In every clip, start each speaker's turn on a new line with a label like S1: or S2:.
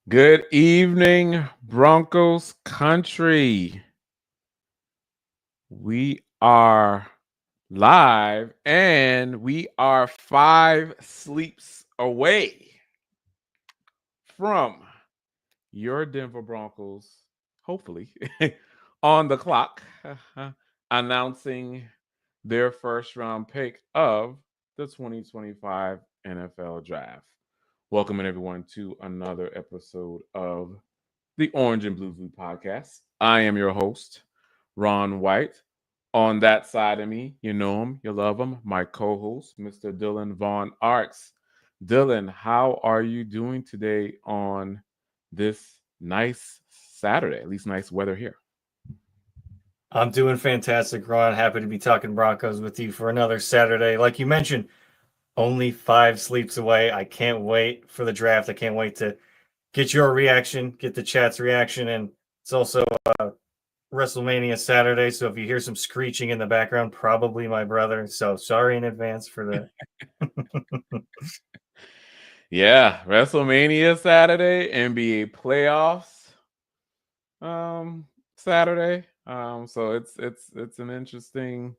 S1: Good evening, Broncos country. We are live and we are 5 sleeps away from your Denver Broncos, hopefully, on the clock, announcing their first round pick of the 2025 NFL Draft. Welcoming everyone to another episode of the Orange and Blue Blue podcast. I am your host, Ron White. On that side of me, you know him, you love him, my co host, Mr. Dylan Vaughn Arts. Dylan, how are you doing today on this nice Saturday? At least nice weather here.
S2: I'm doing fantastic, Ron. Happy to be talking Broncos with you for another Saturday. Like you mentioned, only 5 sleeps away. I can't wait for the draft. I can't wait to get your reaction, get the chat's reaction, and it's also WrestleMania Saturday. So if you hear some screeching in the background, probably my brother. So sorry in advance for that.
S1: Yeah, WrestleMania Saturday, NBA playoffs Saturday. So it's an interesting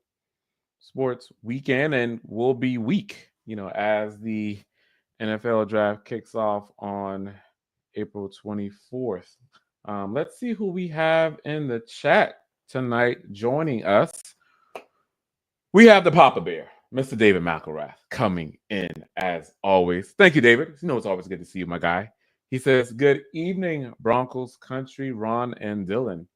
S1: sports weekend and will be week, as the NFL draft kicks off on April 24th. Let's see who we have in the chat tonight joining us. We have the Papa Bear, Mr. David McElrath, coming in as always. Thank you, David. You know it's always good to see you, my guy. He says, "Good evening, Broncos country, Ron and Dylan.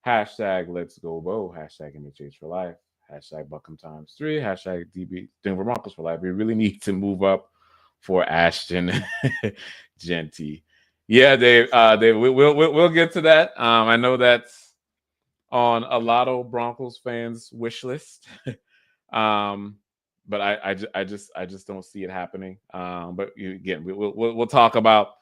S1: Hashtag Let's Go Bo. Hashtag MHH for life. Hashtag Buckham times 3. Hashtag DB Denver Broncos for life. We really need to move up for Ashton Jeanty." Yeah, Dave. Dave, we'll get to that. I know that's on a lot of Broncos fans' wish list. um, but I just don't see it happening. But again, we'll talk about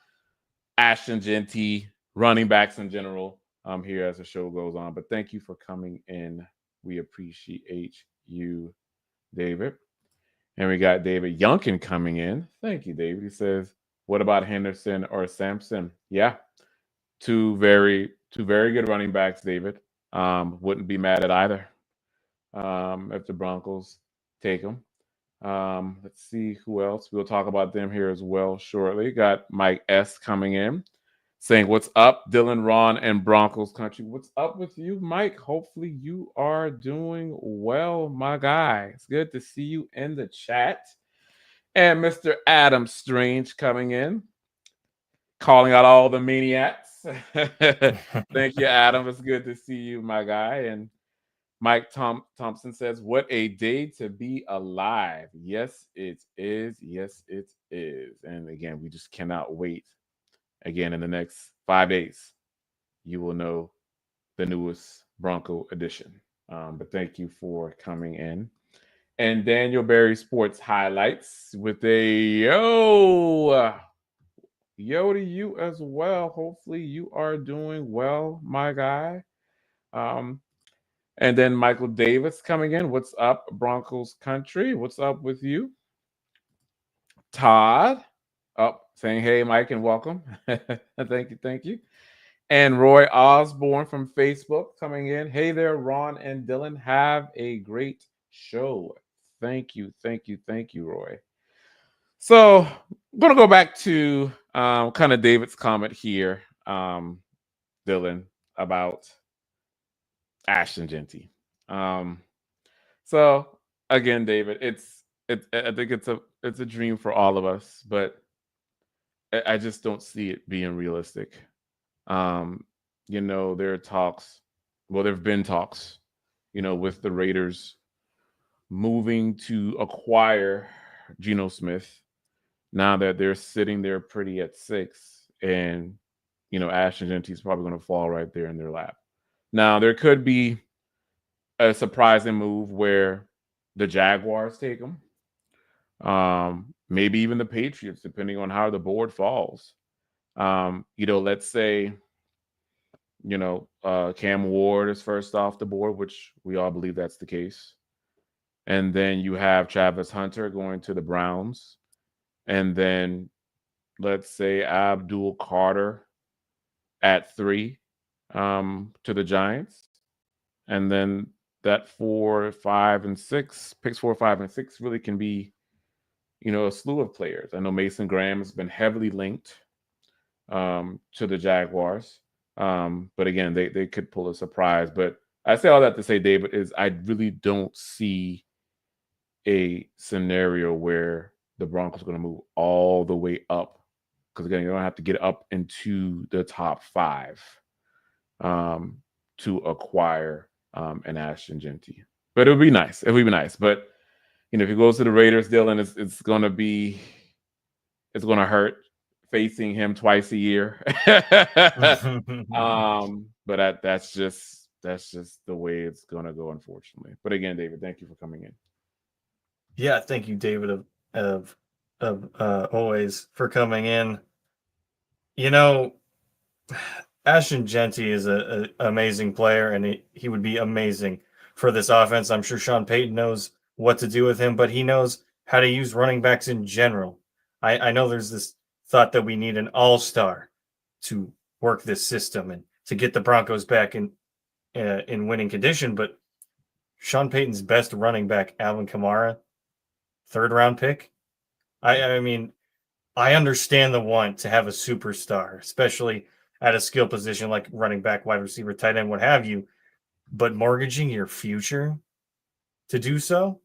S1: Ashton Jeanty, running backs in general, here as the show goes on. But thank you for coming in. We appreciate you, David. And we got David Youngkin coming in. Thank you, David. He says, "What about Henderson or Sampson?" Yeah, two very good running backs, David. Wouldn't be mad at either if the Broncos take them. Let's see who else. We'll talk about them here as well shortly. Got Mike S coming in saying, "What's up, Dylan, Ron, and Broncos country?" What's up with you, Mike? Hopefully you are doing well, my guy. It's good to see you in the chat. And Mr. Adam Strange coming in, calling out all the maniacs. Thank you, Adam. It's good to see you, my guy. And Mike Thompson says, "What a day to be alive." Yes, it is. Yes, it is. And again, we just cannot wait. Again, in the next 5 days, you will know the newest Bronco edition. But thank you for coming in. And Daniel Berry Sports Highlights with a yo to you as well. Hopefully you are doing well, my guy. Um, and then Michael Davis coming in. What's up, Broncos country? What's up with you? Todd up saying, "Hey, Mike, and welcome." Thank you, thank you. And Roy Osborne from Facebook coming in. "Hey there, Ron and Dylan. Have a great show." Thank you, thank you, thank you, Roy. So I'm gonna go back to kind of David's comment here, Dylan, about Ashton Jeanty. Um, so again, David, I think it's a dream for all of us, but I just don't see it being realistic. Um, there are talks. Well, there have been talks, with the Raiders moving to acquire Geno Smith now that they're sitting there pretty at 6, and Ashton Jeanty is probably going to fall right there in their lap. Now there could be a surprising move where the Jaguars take him, maybe even the Patriots, depending on how the board falls. Let's say Cam Ward is first off the board, which we all believe that's the case. And then you have Travis Hunter going to the Browns. And then let's say Abdul Carter at 3 to the Giants. And then that 4, 5, and 6, picks 4, 5, and 6 really can be, a slew of players. I know Mason Graham has been heavily linked to the Jaguars. But again, they could pull a surprise. But I say all that to say, David, is I really don't see a scenario where the Broncos are going to move all the way up, because again, you don't have to get up into the top 5 to acquire an Ashton Jeanty. But it would be nice. It would be nice. But if he goes to the Raiders, Dylan, it's going to hurt facing him twice a year. But that's just the way it's going to go, unfortunately. But again, David, thank you for coming in.
S2: Yeah, thank you, David, of always for coming in. Ashton Jeanty is an amazing player, and he would be amazing for this offense. I'm sure Sean Payton knows what to do with him, but he knows how to use running backs in general. I know there's this thought that we need an all-star to work this system and to get the Broncos back in winning condition, but Sean Payton's best running back, Alvin Kamara, 3rd-round pick. I mean, I understand the want to have a superstar, especially at a skill position like running back, wide receiver, tight end, what have you, but mortgaging your future to do so?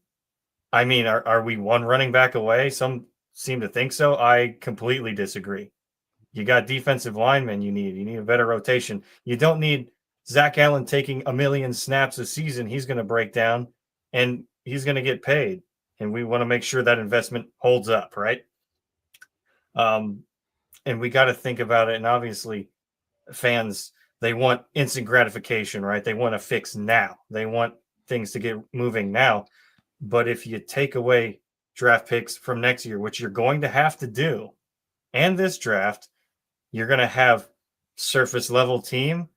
S2: I mean, are we one running back away? Some seem to think so. I completely disagree. You got defensive linemen you need a better rotation. You don't need Zach Allen taking 1 million snaps a season. He's going to break down and he's going to get paid. And we want to make sure that investment holds up, right? And we got to think about it. And obviously, fans, they want instant gratification, right? They want to fix now. They want things to get moving now. But if you take away draft picks from next year, which you're going to have to do, and this draft, you're going to have surface level team,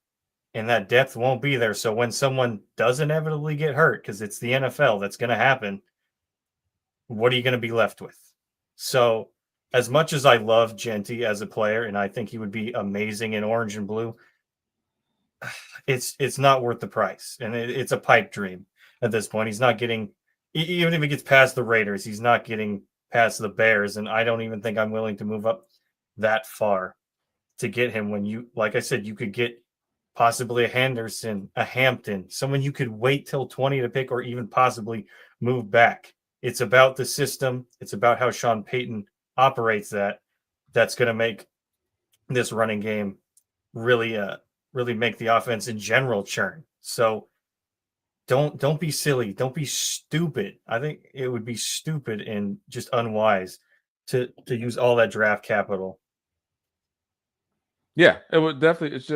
S2: and that depth won't be there. So when someone does inevitably get hurt, because it's the NFL, that's going to happen, what are you going to be left with? So as much as I love Jeanty as a player, and I think he would be amazing in orange and blue, it's not worth the price. And it's a pipe dream at this point. He's not getting, even if he gets past the Raiders, he's not getting past the Bears. And I don't even think I'm willing to move up that far to get him when you, like I said, you could get possibly a Henderson, a Hampton, someone you could wait till 20 to pick or even possibly move back. It's about the system. It's about how Sean Payton operates that's going to make this running game really make the offense in general churn. So don't be silly. Don't be stupid. I think it would be stupid and just unwise to use all that draft capital.
S1: Yeah, it would definitely. It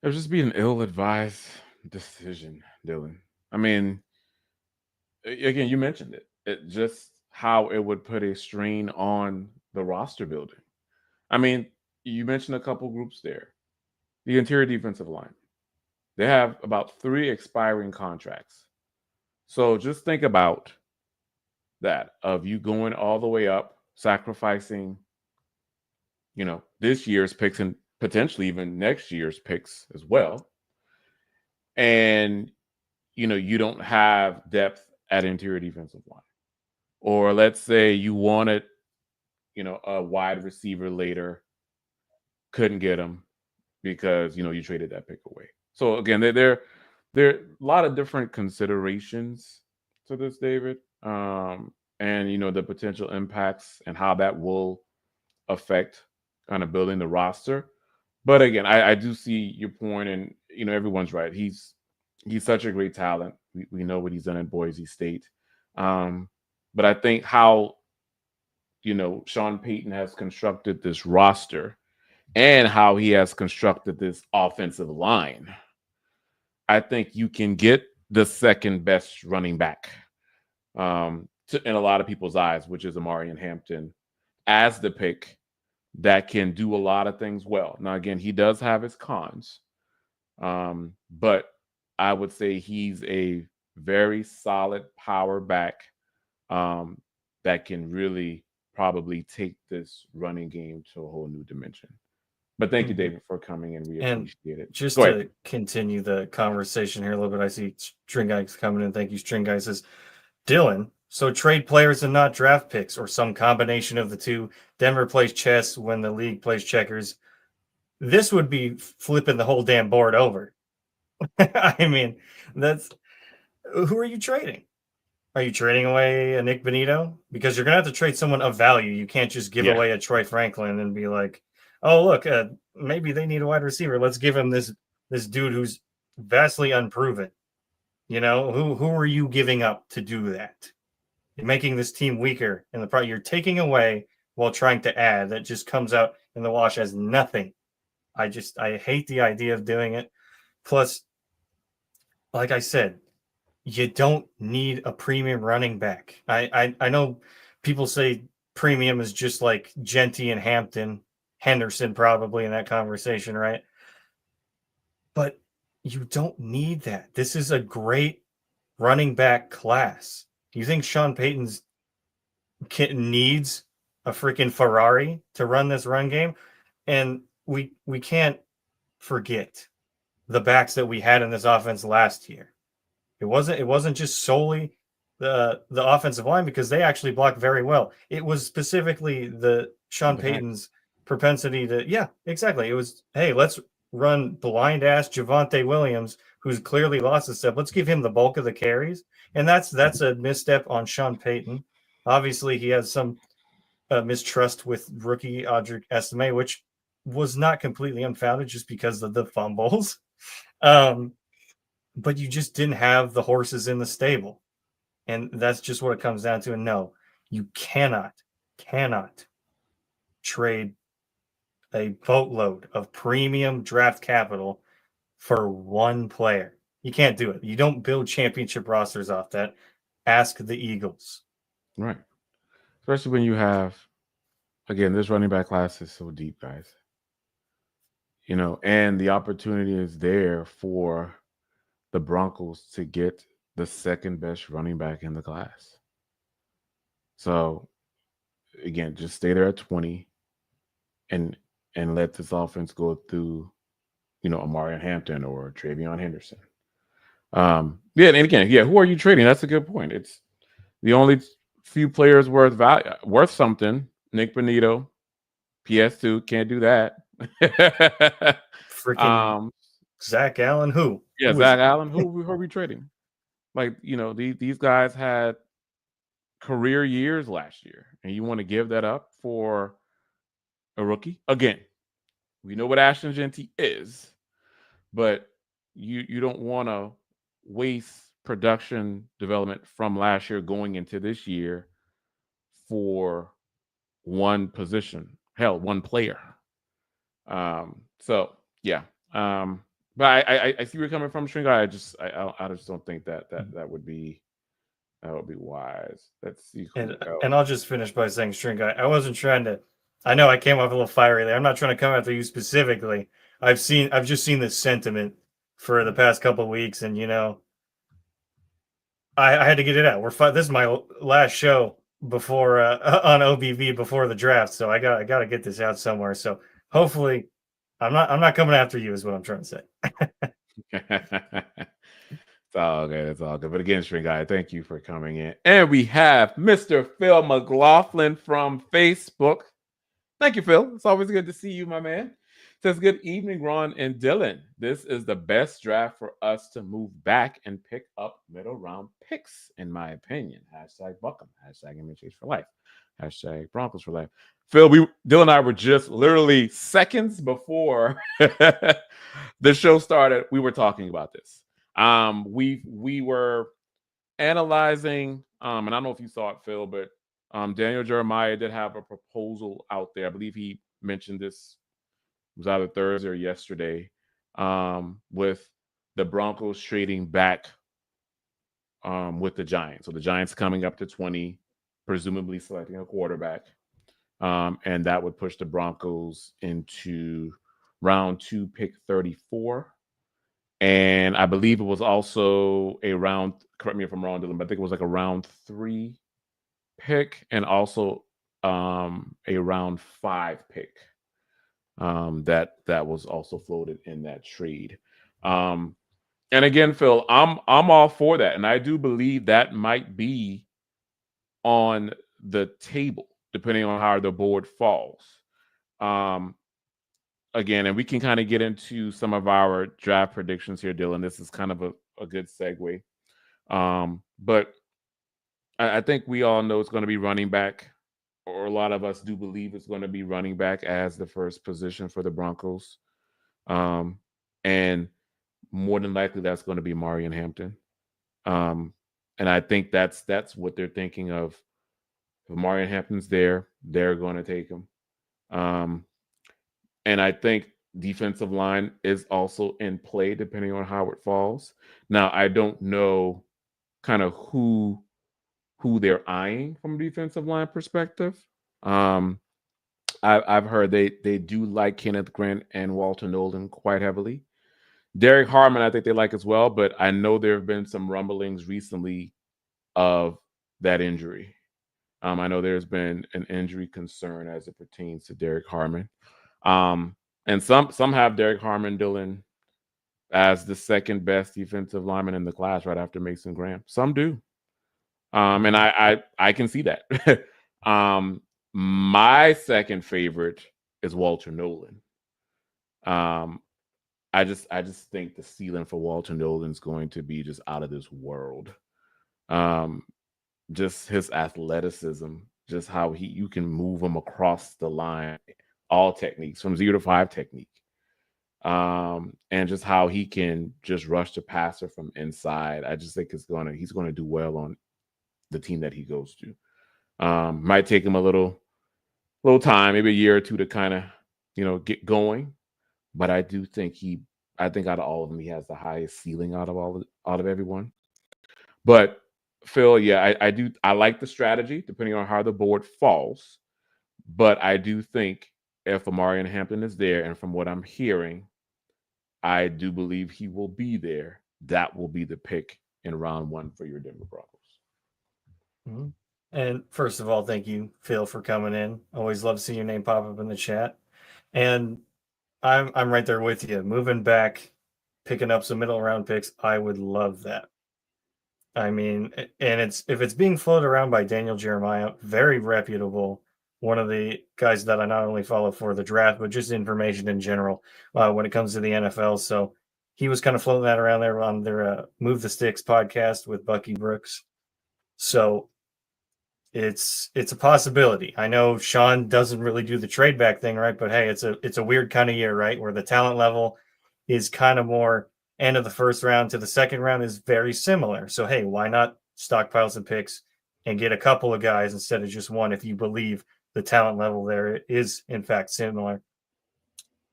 S1: would just be an ill-advised decision, Dylan. I mean, again, you mentioned it. It just how it would put a strain on the roster building. I mean, you mentioned a couple groups there. The interior defensive line. They have about 3 expiring contracts. So just think about that, of you going all the way up, sacrificing, this year's picks and potentially even next year's picks as well. And, you don't have depth at interior defensive line. Or let's say you wanted, a wide receiver later, couldn't get him because, you traded that pick away. So again, there are a lot of different considerations to this, David. And, the potential impacts and how that will affect kind of building the roster. But again, I do see your point, and everyone's right. He's such a great talent. We know what he's done in Boise State. But I think how Sean Payton has constructed this roster and how he has constructed this offensive line, I think you can get the second best running back in a lot of people's eyes, which is Amari Hampton, as the pick that can do a lot of things well. Now, again, he does have his cons, but I would say he's a very solid power back that can really probably take this running game to a whole new dimension. But thank you, David, for coming in. We
S2: And
S1: appreciate it.
S2: just
S1: Go ahead.
S2: to continue the conversation here a little bit, I see String Guys coming in. Thank you, String Guys. Says Dylan. So trade players and not draft picks, or some combination of the two. Denver plays chess when the league plays checkers. This would be flipping the whole damn board over. I mean, that's who are you trading? Are you trading away a Nick Benito? Because you're gonna have to trade someone of value. You can't just give away a Troy Franklin and be like, "Oh, look, maybe they need a wide receiver. Let's give him this dude who's vastly unproven." You know, who are you giving up to do that? You're making this team weaker in the you're taking away while trying to add. That just comes out in the wash as nothing. I hate the idea of doing it. Plus, like I said, you don't need a premium running back. I know people say premium is just like Jeanty and Henderson probably in that conversation, right? But you don't need that. This is a great running back class. Do you think Sean Payton's needs a freaking Ferrari to run this run game? And we can't forget the backs that we had in this offense last year. It wasn't just solely the offensive line, because they actually blocked very well. It was specifically the Sean Payton's propensity to, yeah, exactly. It was, hey, let's run blind ass Javonte Williams, who's clearly lost a step. Let's give him the bulk of the carries. And that's a misstep on Sean Payton. Obviously, he has some mistrust with rookie Audric Estime, which was not completely unfounded just because of the fumbles. But you just didn't have the horses in the stable. And that's just what it comes down to. And no, you cannot trade a boatload of premium draft capital for one player. You can't do it. You don't build championship rosters off that. Ask the Eagles.
S1: Right. Especially when you have, again, this running back class is so deep, guys. You know, and the opportunity is there for the Broncos to get the second best running back in the class. So, again, just stay there at 20 and let this offense go through, you know, Amari Hampton or Travion Henderson. Yeah, and again, who are you trading? That's a good point. It's the only few players worth something. Nick Benito, PS2, can't do that.
S2: Freaking Zach Allen, who?
S1: Yeah, Zach Allen. Who are we trading? Like, you know, these guys had career years last year, and you want to give that up for a rookie? Again, we know what Ashton Jeanty is, but you don't want to waste production development from last year going into this year for one position, hell, one player. So yeah. But I see where you're coming from, String Guy. I just don't think that would be wise. Let's see.
S2: And I'll just finish by saying, String Guy, I wasn't trying to. I know I came off a little fiery there. I'm not trying to come after you specifically. I've just seen this sentiment for the past couple of weeks, and you know, I had to get it out. This is my last show before on OBV before the draft, so I got to get this out somewhere. So hopefully, I'm not coming after you, is what I'm trying to say.
S1: It's all good. It's all good. But again, String Guy, thank you for coming in. And we have Mr. Phil McLaughlin from Facebook. Thank you, Phil. It's always good to see you, my man. Says, good evening, Ron and Dylan. This is the best draft for us to move back and pick up middle round picks, in my opinion. Hashtag Buckham. Hashtag MHH for life. Hashtag Broncos for life. Phil, Dylan and I were just literally seconds before the show started. We were talking about this. We were analyzing, and I don't know if you saw it, Phil, but Daniel Jeremiah did have a proposal out there. I believe he mentioned this, it was either Thursday or yesterday, with the Broncos trading back with the Giants. So the Giants coming up to 20, presumably selecting a quarterback. And that would push the Broncos into round 2, pick 34. And I believe it was also a round, correct me if I'm wrong, Dylan, but I think it was like a round 3 pick and also a round 5 pick. that was also floated in that trade. Um, and again, Phil, I'm all for that, and I do believe that might be on the table depending on how the board falls. Um, Again, and we can kind of get into some of our draft predictions here, Dylan. This is kind of a good segue. But I think we all know it's going to be running back, or a lot of us do believe it's going to be running back as the first position for the Broncos. Um, and more than likely, that's going to be Marion Hampton. Um, and I think that's what they're thinking of. If Marion Hampton's there, they're going to take him. Um, and I think defensive line is also in play depending on how it falls. Now, I don't know kind of who they're eyeing from a defensive line perspective. Um, I've heard they do like Kenneth Grant and Walter Nolan quite heavily. Derek Harmon, I think they like as well, but I know there have been some rumblings recently of that injury. I know there's been an injury concern as it pertains to Derek Harmon. Um, and some have Derek Harmon, Dylan, as the second best defensive lineman in the class right after Mason Graham. Some do. And I can see that. My second favorite is Walter Nolan. I just think the ceiling for Walter Nolan is going to be just out of this world. Um, just his athleticism, just how you can move him across the line, all techniques from 0 to 5 technique. And just how he can just rush the passer from inside. I just think he's gonna do well on the team that he goes to. Might take him a little time, maybe a year or two to kind of get going. But I think out of all of them, he has the highest ceiling out of everyone. But Phil, yeah, I like the strategy depending on how the board falls. But I do think if Amarian Hampton is there, and from what I'm hearing, I do believe he will be there. That will be the pick in round 1 for your Denver Broncos.
S2: Mm-hmm. And first of all, thank you, Phil, for coming in. Always love seeing your name pop up in the chat. And I'm right there with you. Moving back, picking up some middle round picks, I would love that. I mean, and if it's being floated around by Daniel Jeremiah, very reputable, one of the guys that I not only follow for the draft, but just information in general when it comes to the NFL. So he was kind of floating that around there on their Move the Sticks podcast with Bucky Brooks. So it's a possibility. I know Sean doesn't really do the trade back thing, right? But hey, it's a weird kind of year, right? Where the talent level is kind of more end of the first round to the second round is very similar. So hey, why not stockpile some picks and get a couple of guys instead of just one if you believe the talent level there is in fact similar.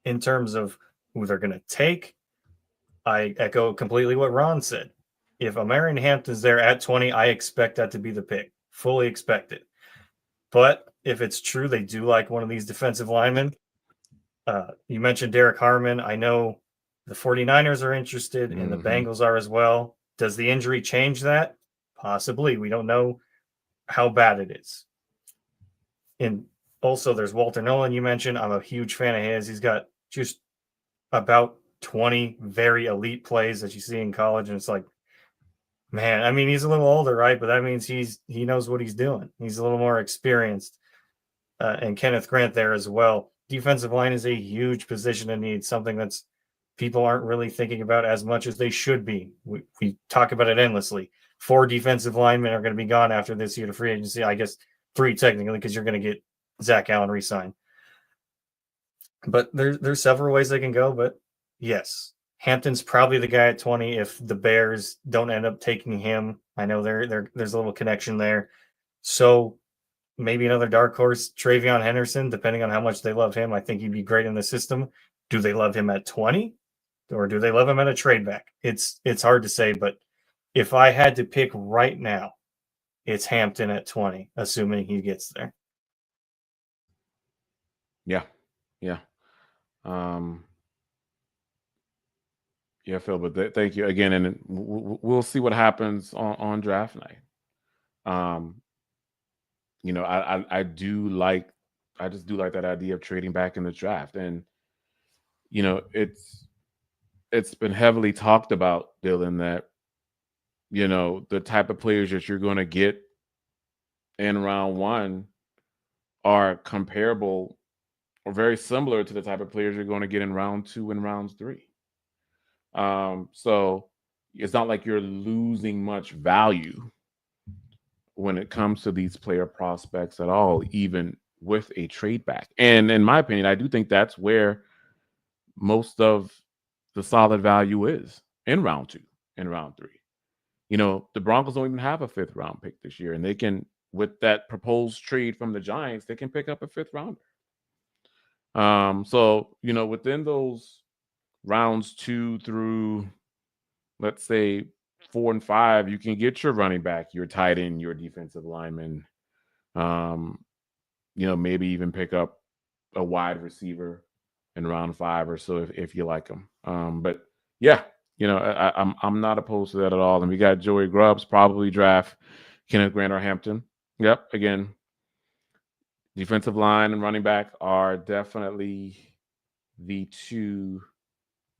S2: In terms of who they're going to take, I echo completely what Ron said. If Amarian Hampton's there at 20, I expect that to be the pick. Fully expect it. But if it's true, they do like one of these defensive linemen. You mentioned Derek Harmon. I know the 49ers are interested and the Bengals are as well. Does the injury change that? Possibly. We don't know how bad it is. And also, there's Walter Nolan you mentioned. I'm a huge fan of his. He's got just about 20 very elite plays that you see in college. And it's like, man, I mean, he's a little older, right? But that means he knows what he's doing. He's a little more experienced. And Kenneth Grant there as well. Defensive line is a huge position to need, something that's people aren't really thinking about as much as they should be. We talk about it endlessly. 4 defensive linemen are going to be gone after this year to free agency. I guess 3 technically, because you're going to get Zach Allen re-signed. But there's several ways they can go. But yes, Hampton's probably the guy at 20 if the Bears don't end up taking him. I know there's a little connection there. So maybe another dark horse, Travion Henderson, depending on how much they love him. I think he'd be great in the system. Do they love him at 20 or do they love him at a trade back? It's hard to say, but if I had to pick right now, it's Hampton at 20, assuming he gets there.
S1: Yeah. Yeah, Phil, but thank you again. And we'll see what happens on draft night. I just do like that idea of trading back in the draft. And it's been heavily talked about, Dylan, that the type of players that you're going to get in round one are comparable or very similar to the type of players you're going to get in round two and rounds three. So it's not like you're losing much value when it comes to these player prospects at all, even with a trade back. And in my opinion, I do think that's where most of the solid value is in round two and round three. The Broncos don't even have a fifth round pick this year, and they can, with that proposed trade from the Giants, they can pick up a fifth rounder. So within those rounds 2 through, let's say, 4 and 5, you can get your running back, your tight end, your defensive lineman. Maybe even pick up a wide receiver in round 5 or so if you like them. But yeah, I'm not opposed to that at all. And we got Joey Grubbs probably draft Kenneth Grant or Hampton. Yep, again, defensive line and running back are definitely the two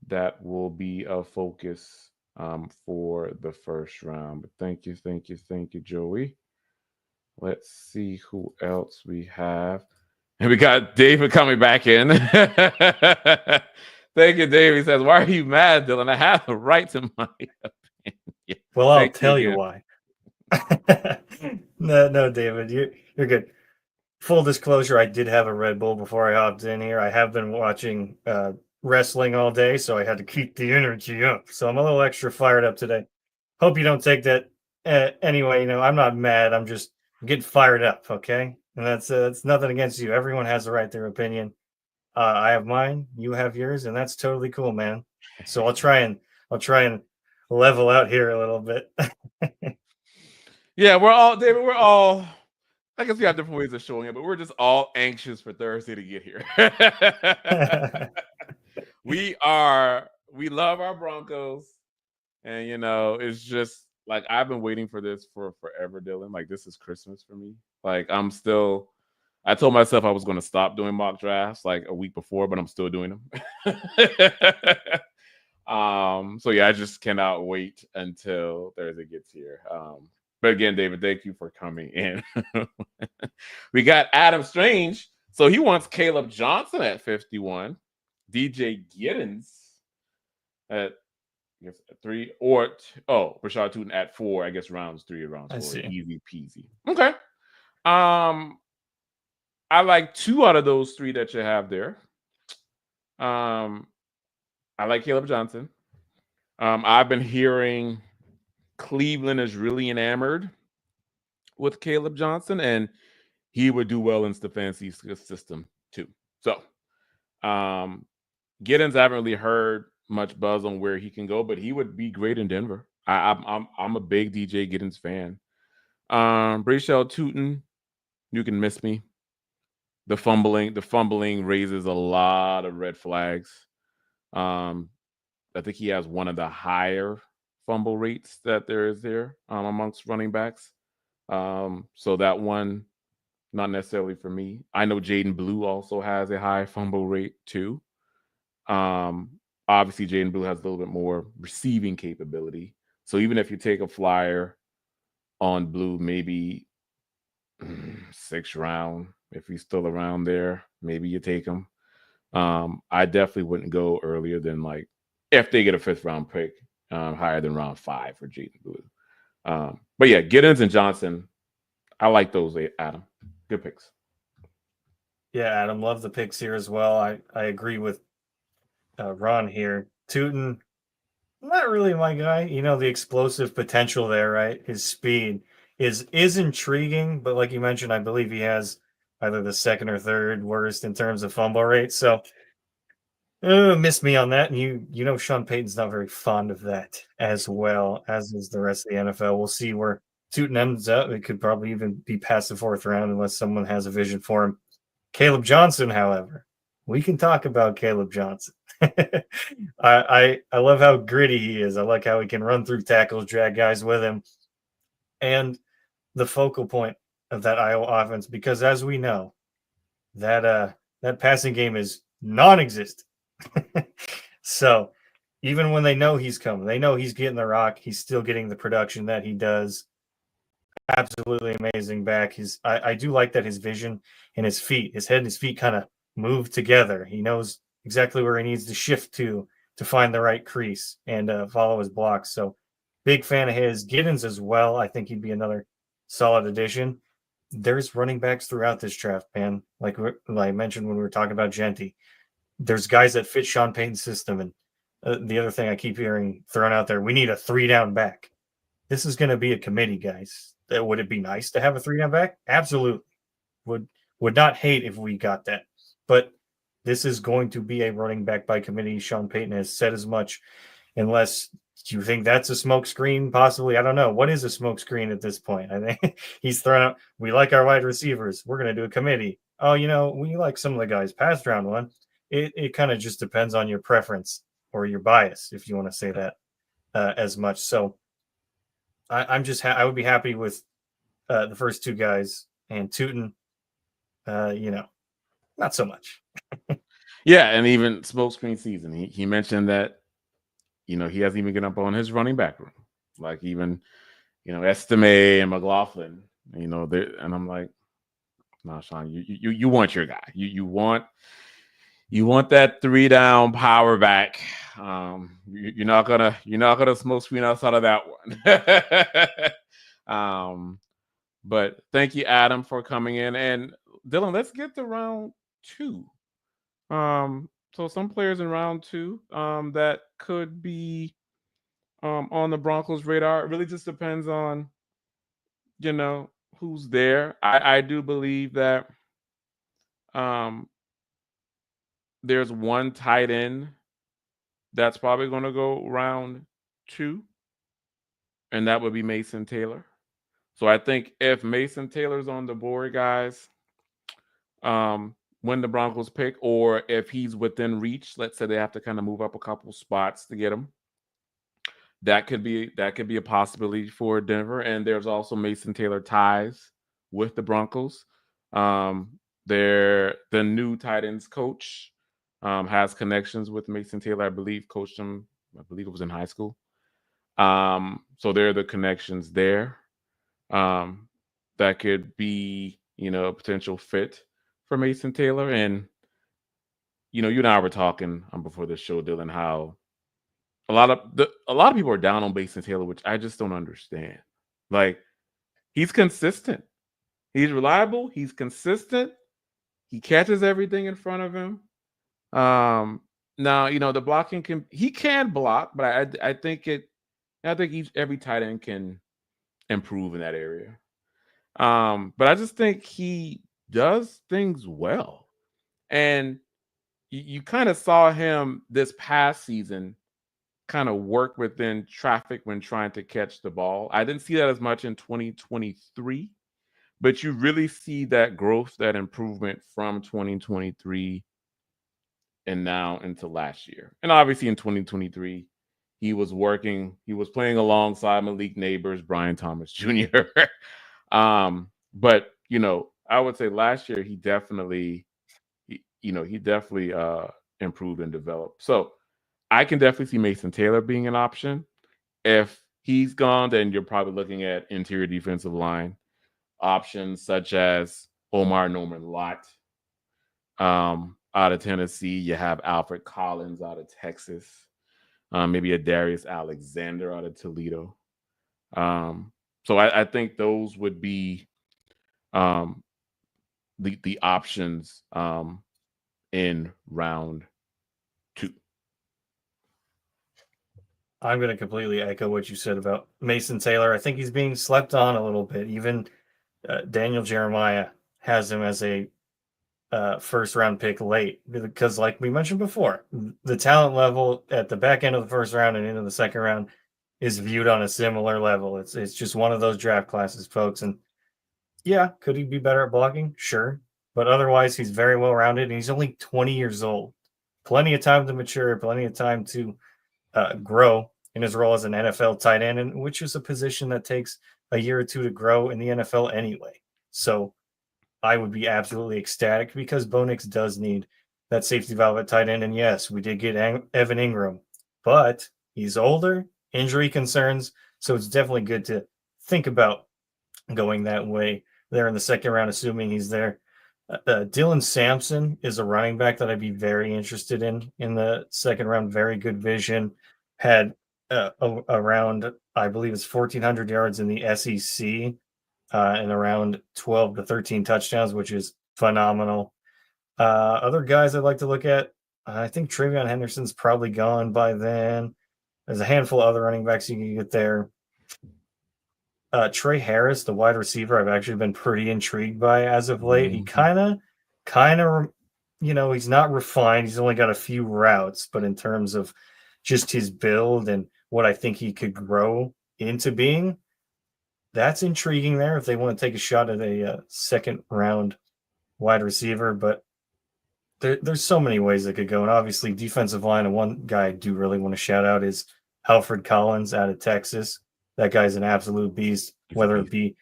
S1: that will be a focus for the first round. But thank you, Joey. Let's see who else we have. And we got David coming back in. Thank you, Dave. He says, "Why are you mad, Dylan? I have the right to my opinion."
S2: Well, I'll tell you why. No, David, you're good. Full disclosure, I did have a Red Bull before I hopped in here. I have been watching wrestling all day, so I had to keep the energy up. So I'm a little extra fired up today. Hope you don't take that anyway. I'm not mad. I'm just getting fired up, okay? And that's nothing against you. Everyone has the right to their opinion. I have mine, you have yours, and that's totally cool, man. So I'll try and level out here a little bit.
S1: Yeah, David, I guess we have different ways of showing it, but we're just all anxious for Thursday to get here. We love our Broncos, and it's just like I've been waiting for this for forever, Dylan. Like, this is Christmas for me. Like, I told myself I was going to stop doing mock drafts like a week before, but I'm still doing them. So yeah, I just cannot wait until Thursday gets here. But again, David, thank you for coming in. We got Adam Strange. So he wants Caleb Johnson at 51, DJ Giddens at 3, or Rashad Tootin at 4. I guess rounds 3 or rounds 4. Easy peasy. Okay. I like 2 out of those 3 that you have there. I like Caleb Johnson. I've been hearing Cleveland is really enamored with Caleb Johnson, and he would do well in Stefanski's system too. So, Giddens, I haven't really heard much buzz on where he can go, but he would be great in Denver. I'm a big DJ Giddens fan. Rashad Tootin, you can miss me. The fumbling raises a lot of red flags. I think he has one of the higher fumble rates that there is there amongst running backs. So that one, not necessarily for me. I know Jaden Blue also has a high fumble rate too. Obviously, Jaden Blue has a little bit more receiving capability. So even if you take a flyer on Blue, maybe 6th round, if he's still around there, maybe you take him. I definitely wouldn't go earlier than, like, if they get a 5th round pick, higher than round 5 for Jaden Blue. But yeah, Giddens and Johnson, I like those, Adam. Good picks.
S2: Yeah, Adam, love the picks here as well. I agree with Ron here. Tootin, not really my guy. The explosive potential there, right? His speed is intriguing, but like you mentioned, I believe he has either the 2nd or 3rd worst in terms of fumble rate. So missed me on that. And Sean Payton's not very fond of that as well, as is the rest of the NFL. We'll see where Tootin ends up. It could probably even be past the 4th round unless someone has a vision for him. Caleb Johnson, however, we can talk about Caleb Johnson. I love how gritty he is. I like how he can run through tackles, drag guys with him, and the focal point of that Iowa offense. Because as we know, that passing game is non-existent. So even when they know he's coming, they know he's getting the rock, he's still getting the production that he does. Absolutely amazing back. I do like that his vision and his feet, his head and his feet kind of move together. He knows exactly where he needs to shift to find the right crease and follow his blocks. So big fan of his. Giddens as well. I think he'd be another solid addition. There's running backs throughout this draft, man. Like I mentioned when we were talking about Jeanty, there's guys that fit Sean Payton's system. And the other thing I keep hearing thrown out there, we need a 3-down back. This is going to be a committee, guys. Would it be nice to have a 3-down back? Absolutely. Would not hate if we got that. But this is going to be a running back by committee. Sean Payton has said as much. Unless you think that's a smoke screen, possibly. I don't know. What is a smoke screen at this point? I think he's thrown out, we like our wide receivers. We're going to do a committee. Oh, we like some of the guys past round one. It kind of just depends on your preference or your bias, if you want to say that as much. So I would be happy with the first two guys, and Tootin, not so much.
S1: Yeah, and even smokescreen season, he mentioned that, he hasn't even get up on his running back room, like even, Estime and McLaughlin, and I'm like, no, Sean, you want your guy, you want that 3-down power back. You're not gonna smoke screen outside of that one. But thank you, Adam, for coming in. And Dylan, let's get to round 2. So some players in round 2 that could be on the Broncos radar. It really just depends on who's there. I do believe that there's one tight end that's probably going to go round 2, and that would be Mason Taylor. So I think if Mason Taylor's on the board, guys, when the Broncos pick, or if he's within reach, let's say they have to kind of move up a couple spots to get him, that could be a possibility for Denver. And there's also Mason Taylor ties with the Broncos. The new tight ends coach has connections with Mason Taylor. I believe coached him. I believe it was in high school. So there are the connections there. That could be, a potential fit for Mason Taylor. And, you and I were talking before the show, Dylan, how a lot of people are down on Mason Taylor, which I just don't understand. Like, he's consistent. He's reliable. He's consistent. He catches everything in front of him. Now, the blocking he can block, but I think every tight end can improve in that area. But I just think he does things well. And you kind of saw him this past season kind of work within traffic when trying to catch the ball. I didn't see that as much in 2023, but you really see that growth, that improvement from 2023 and now into last year. And obviously in 2023, he was playing alongside Malik Neighbors, Brian Thomas Jr. But I would say last year he definitely improved and developed. So I can definitely see Mason Taylor being an option. If he's gone, then you're probably looking at interior defensive line options such as Omar Norman Lott out of Tennessee. You have Alfred Collins out of Texas. Maybe a Darius Alexander out of Toledo. So I think those would be the options in round 2.
S2: I'm going to completely echo what you said about Mason Taylor. I think he's being slept on a little bit. Even Daniel Jeremiah has him as a first-round pick late because, like we mentioned before, the talent level at the back end of the first round and into the second round is viewed on a similar level. It's just one of those draft classes, folks. And yeah, could he be better at blocking? Sure. But otherwise, he's very well-rounded, and he's only 20 years old. Plenty of time to mature, plenty of time to grow in his role as an NFL tight end, and which is a position that takes a year or two to grow in the NFL anyway. So I would be absolutely ecstatic because Bo Nix does need that safety valve at tight end. And yes, we did get Evan Ingram, but he's older, injury concerns. So it's definitely good to think about going that way there in the second round, assuming he's there. Dylan Sampson is a running back that I'd be very interested in the second round. Very good vision. Had around, I believe it's 1,400 yards in the SEC and around 12 to 13 touchdowns, which is phenomenal. Other guys I'd like to look at, I think Travion Henderson's probably gone by then. There's a handful of other running backs you can get there. Trey Harris, the wide receiver, I've actually been pretty intrigued by as of late. He kind of, he's not refined. He's only got a few routes, but in terms of just his build and what I think he could grow into being, that's intriguing there if they want to take a shot at a second round wide receiver. But there's so many ways that could go. And obviously defensive line, and one guy I do really want to shout out is Alfred Collins out of Texas. That guy's an absolute beast, whether it be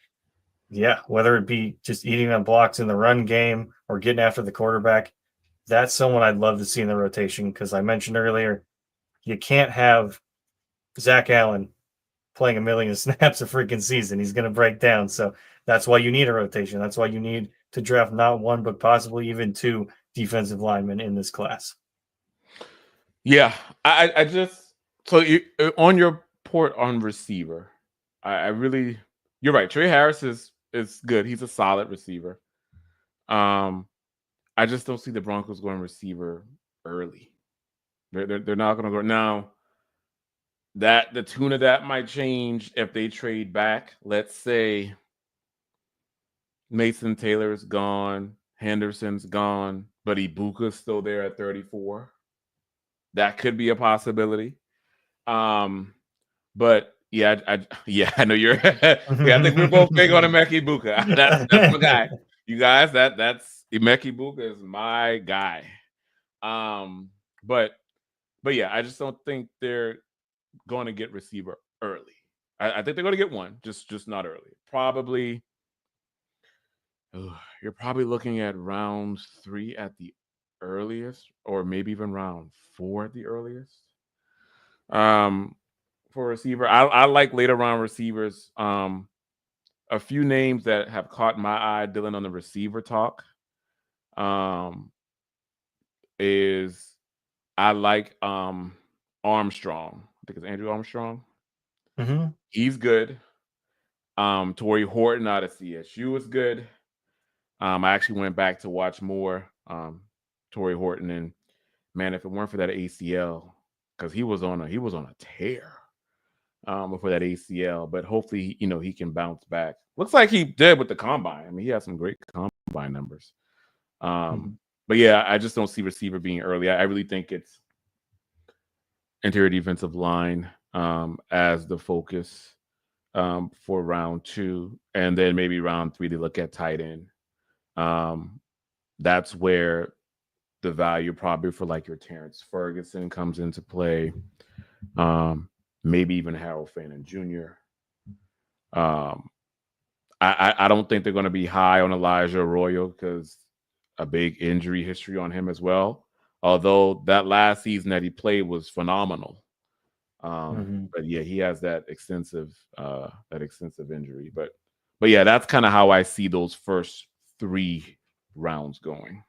S2: just eating on blocks in the run game or getting after the quarterback. That's someone I'd love to see in the rotation, because I mentioned earlier, you can't have Zach Allen playing a million snaps a freaking season. He's going to break down. So that's why you need a rotation. That's why you need to draft not one, but possibly even two defensive linemen in this class.
S1: Yeah, I just, so you, on your port on receiver, I really, you're right. Trey Harris is good. He's a solid receiver. I just don't see the Broncos going receiver early. They're not going to go now. That the tune of that might change if they trade back. Let's say Mason Taylor's gone, Henderson's gone, but Ibuka's still there at 34. That could be a possibility. But yeah, I know you're. I think we're both big on Emeka Ibuka. That's my guy. You guys, that's Emeka Ibuka is my guy. But yeah, I just don't think they're going to get receiver early. I think they're going to get one, just not early. Probably. You're probably looking at round 3 at the earliest, or maybe even round 4 at the earliest. For receiver, I like later round receivers. A few names that have caught my eye, Dylan, on the receiver talk, is I like Armstrong. I think it's Andrew Armstrong.
S2: Mm-hmm.
S1: He's good. Torrey Horton out of CSU is good. I actually went back to watch more Torrey Horton, and man, if it weren't for that ACL, because he was on a tear before that ACL, but hopefully he can bounce back. Looks like he did with the combine. I mean, he has some great combine numbers. But yeah, I just don't see receiver being early. I really think it's interior defensive line as the focus for round 2, and then maybe round 3 to look at tight end. That's where the value probably for like your Terrence Ferguson comes into play. Maybe even Harold Fannin Jr. I don't think they're going to be high on Elijah Arroyo because a big injury history on him as well. Although that last season that he played was phenomenal. But yeah, he has that extensive injury. But yeah, that's kind of how I see those first 3 rounds going.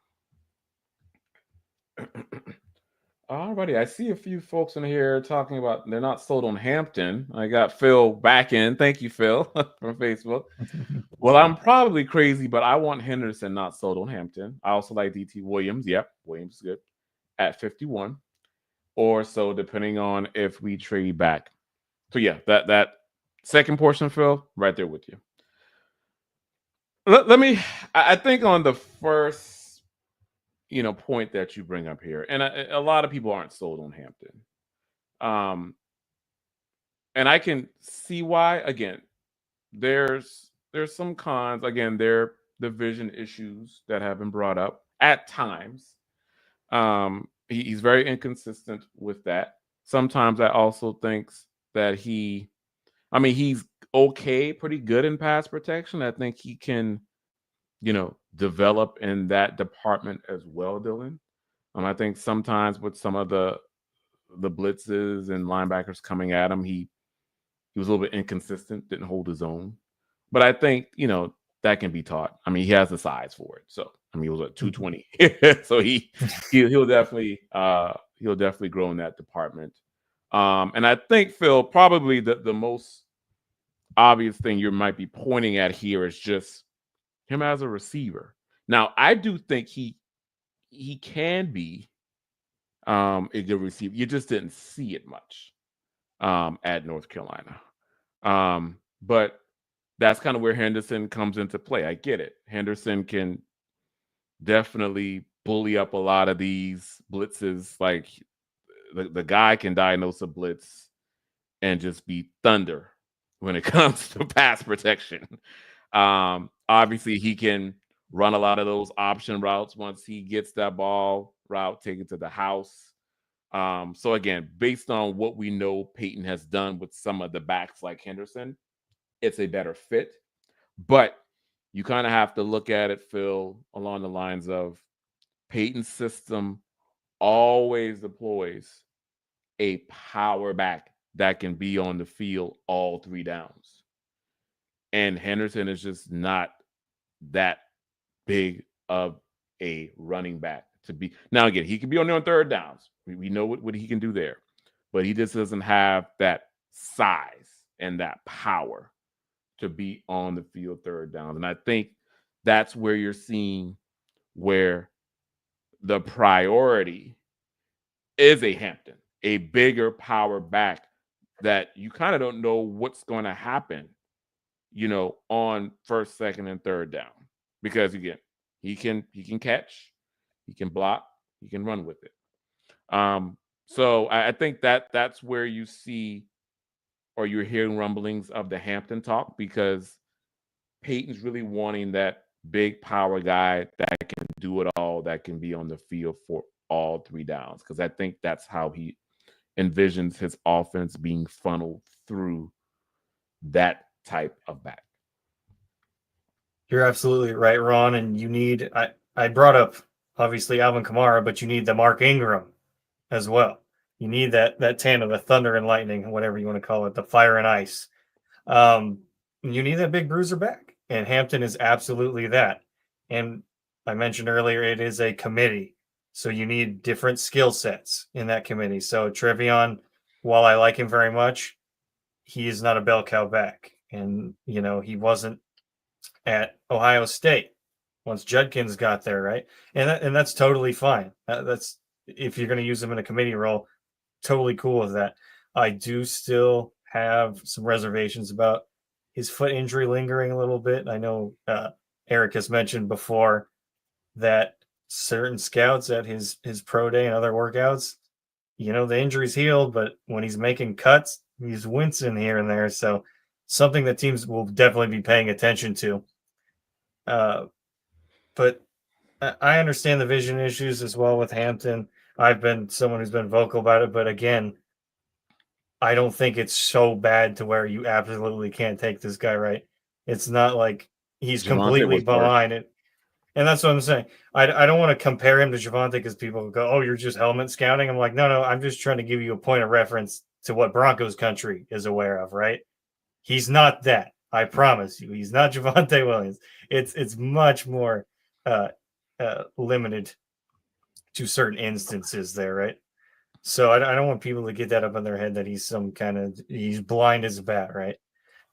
S1: Alrighty, I see a few folks in here talking about they're not sold on Hampton. I got Phil back in. Thank you, Phil, from Facebook. Well, I'm probably crazy, but I want Henderson not sold on Hampton. I also like DT Williams. Yep, Williams is good at 51 or so, depending on if we trade back. So yeah, that second portion, Phil, right there with you. Let me. I think on the first point that you bring up here, and a lot of people aren't sold on Hampton, and I can see why. Again, there's some cons. Again, there are the vision issues that have been brought up at times. He's very inconsistent with that. Sometimes I also think that he's okay, pretty good in pass protection. I think he can, develop in that department as well, Dylan. I think sometimes with some of the blitzes and linebackers coming at him, he was a little bit inconsistent, didn't hold his own. But I think, that can be taught. I mean, he has the size for it. So, I mean, he was at 220. So he'll definitely grow in that department. And I think, Phil, probably the most obvious thing you might be pointing at here is just him as a receiver. Now, I do think he can be a good receiver. You just didn't see it much at North Carolina. But that's kind of where Henderson comes into play. I get it. Henderson can definitely bully up a lot of these blitzes. Like the guy can diagnose a blitz and just be thunder when it comes to pass protection. Obviously, he can run a lot of those option routes once he gets that ball route taken to the house. So again, based on what we know Peyton has done with some of the backs like Henderson, it's a better fit. But you kind of have to look at it, Phil, along the lines of Peyton's system always deploys a power back that can be on the field all 3 downs. And Henderson is just not that big of a running back to be. Now, again, he can be on there on 3rd downs. We know what he can do there. But he just doesn't have that size and that power to be on the field 3rd down. And I think that's where you're seeing where the priority is a Hampton, a bigger power back that you kind of don't know what's going to happen, on 1st, 2nd, and 3rd down. Because again, he can catch, he can block, he can run with it. So I think that's where you see, or you're hearing rumblings of the Hampton talk, because Peyton's really wanting that big power guy that can do it all, that can be on the field for all 3 downs. Because I think that's how he envisions his offense being funneled through that type of back.
S2: You're absolutely right, Ron. And you need, I brought up obviously Alvin Kamara, but you need the Mark Ingram as well. You need that tandem, the thunder and lightning, whatever you want to call it, the fire and ice. You need that big bruiser back. And Hampton is absolutely that. And I mentioned earlier, it is a committee. So you need different skill sets in that committee. So Trevion, while I like him very much, he is not a bell cow back. And, he wasn't at Ohio State once Judkins got there, right? And that's totally fine. That's, if you're going to use him in a committee role, totally cool with that. I do still have some reservations about his foot injury lingering a little bit. I know Eric has mentioned before that certain scouts at his pro day and other workouts, the injury's healed, but when he's making cuts, he's wincing here and there. So something that teams will definitely be paying attention to. But I understand the vision issues as well with Hampton. I've been someone who's been vocal about it, but again, I don't think it's so bad to where you absolutely can't take this guy, right? It's not like he's completely behind it. And that's what I'm saying. I don't want to compare him to Javonte because people go, oh, you're just helmet scouting. I'm like, no, I'm just trying to give you a point of reference to what Broncos country is aware of, right? He's not that. I promise you. He's not Javonte Williams. It's much more limited to certain instances there, right? So I don't want people to get that up in their head that he's he's blind as a bat, right?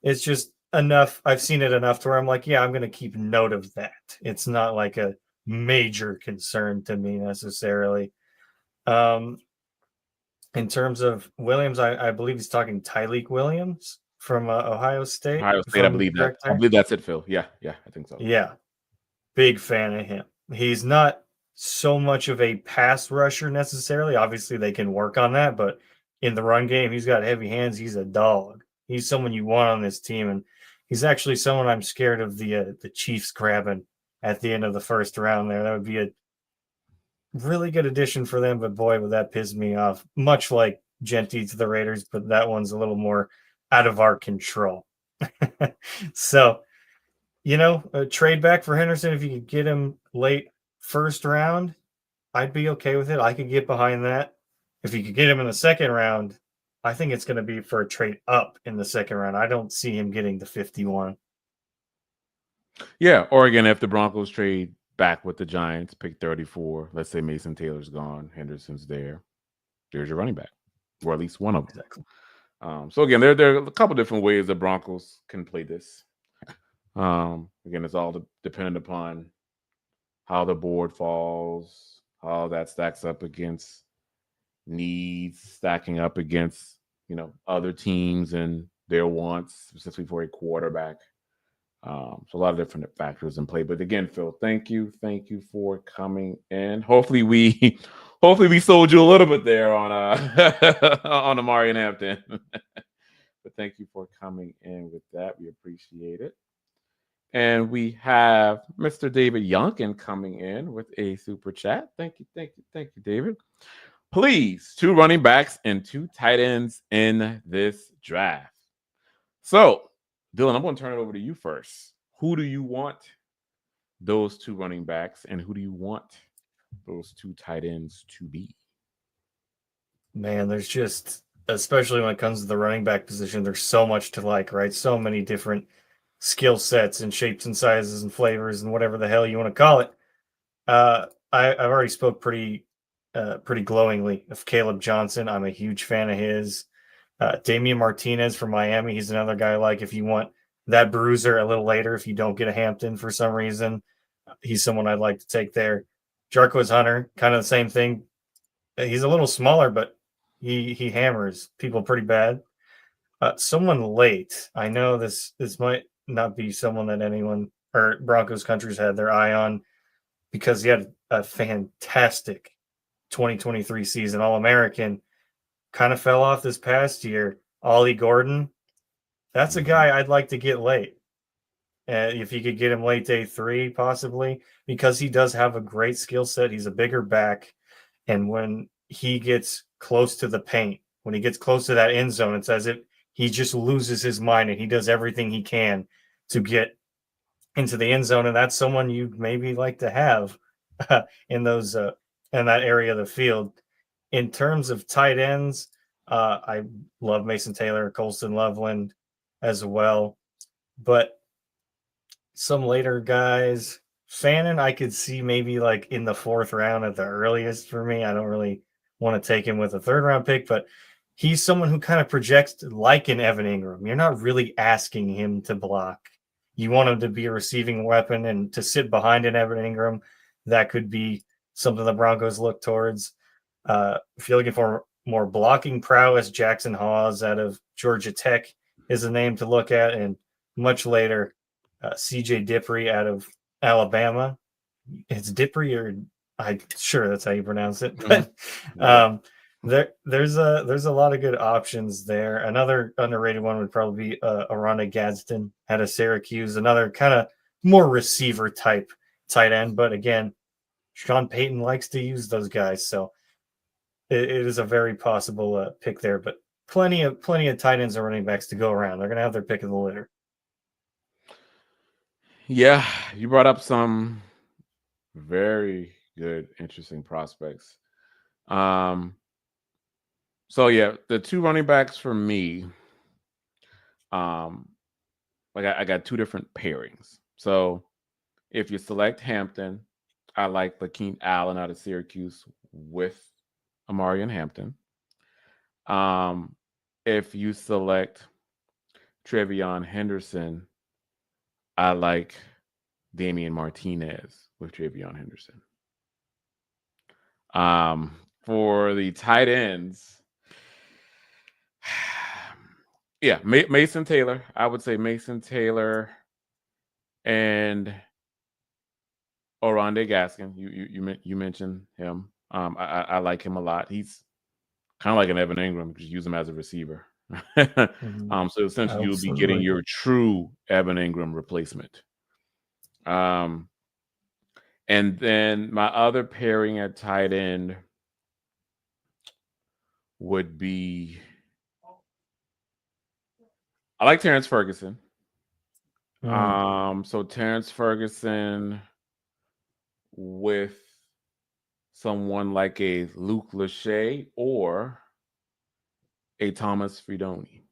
S2: It's just enough. I've seen it enough to where I'm like, yeah, I'm going to keep note of that. It's not like a major concern to me necessarily. In terms of Williams, I believe he's talking Tyleek Williams from Ohio State.
S1: Ohio State, I believe that. I believe that's it, Phil. Yeah, I think so.
S2: Yeah, big fan of him. He's not so much of a pass rusher necessarily. Obviously, they can work on that, but in the run game, he's got heavy hands. He's a dog. He's someone you want on this team, and he's actually someone I'm scared of the Chiefs grabbing at the end of the 1st round there. That would be a really good addition for them, but boy, would that piss me off. Much like Jeanty to the Raiders, but that one's a little more out of our control. So, a trade back for Henderson, if you could get him late 1st round, I'd be okay with it. I could get behind that. If you could get him in the second round, I think it's going to be for a trade up in the second round. I don't see him getting the 51.
S1: Yeah, or again, if the Broncos trade back with the Giants, pick 34. Let's say Mason Taylor's gone, Henderson's there. There's your running back, or at least one of them.
S2: Exactly.
S1: So again, there are a couple different ways the Broncos can play this. Again, it's all dependent upon how the board falls, how that stacks up against needs, stacking up against other teams and their wants, specifically for a quarterback. So a lot of different factors in play. But again, Phil, thank you for coming in. Hopefully we sold you a little bit there on on Amari and Hampton. But thank you for coming in with that. We appreciate it. And we have Mr. David Youngkin coming in with a super chat. Thank you, David. Please, 2 running backs and 2 tight ends in this draft. So, Dylan, I'm going to turn it over to you first. Who do you want those 2 running backs, and who do you want those 2 tight ends to be?
S2: Man, there's just, especially when it comes to the running back position, there's so much to like, right? So many different skill sets and shapes and sizes and flavors and whatever the hell you want to call it. I've already spoke pretty glowingly of Caleb Johnson. I'm a huge fan of his. Damian Martinez from Miami. He's another guy like if you want that bruiser a little later, if you don't get a Hampton for some reason, he's someone I'd like to take there. Jarquez Hunter, kind of the same thing. He's a little smaller, but he hammers people pretty bad. Someone late. I know this might not be someone that anyone or Broncos country's had their eye on because he had a fantastic 2023 season, All-American. Kind of fell off this past year. Ollie Gordon. That's a guy I'd like to get late. If you could get him late day 3, possibly, because he does have a great skill set. He's a bigger back. And when he gets close to the paint, when he gets close to that end zone, it's as if he just loses his mind and he does everything he can to get into the end zone. And that's someone you'd maybe like to have in those in that area of the field. In terms of tight ends, I love Mason Taylor, Colston Loveland as well. But some later guys, Fannin, I could see maybe like in the 4th round at the earliest for me. I don't really want to take him with a 3rd round pick, but he's someone who kind of projects like an Evan Ingram. You're not really asking him to block. You want him to be a receiving weapon and to sit behind an Evan Ingram. That could be something the Broncos look towards. If you're looking for more blocking prowess, Jackson Hawes out of Georgia Tech is a name to look at. And much later, CJ Dippre out of Alabama. It's Dippre, or I'm sure that's how you pronounce it. But there's a lot of good options there. Another underrated one would probably be Aranda Gadsden out of Syracuse, another kind of more receiver type tight end. But again, Sean Payton likes to use those guys, so it is a very possible pick there. But plenty of tight ends and running backs to go around. They're going to have their pick of the litter.
S1: Yeah, you brought up some very good, interesting prospects. So yeah, the 2 running backs for me, like I got 2 different pairings. So if you select Hampton, I like Lakeem Allen out of Syracuse with Amari and Hampton. If you select Trevion Henderson, I like Damian Martinez with Trevion Henderson. For the tight ends, yeah, Mason Taylor. I would say Mason Taylor and Oronde Gaskin. You mentioned him. I like him a lot. He's kind of like an Evan Ingram. Just use him as a receiver. So essentially, you'll be getting your true Evan Ingram replacement. And then my other pairing at tight end would be, I like Terrence Ferguson. So Terrence Ferguson with someone like a Luke Lachey or a Thomas Fridoni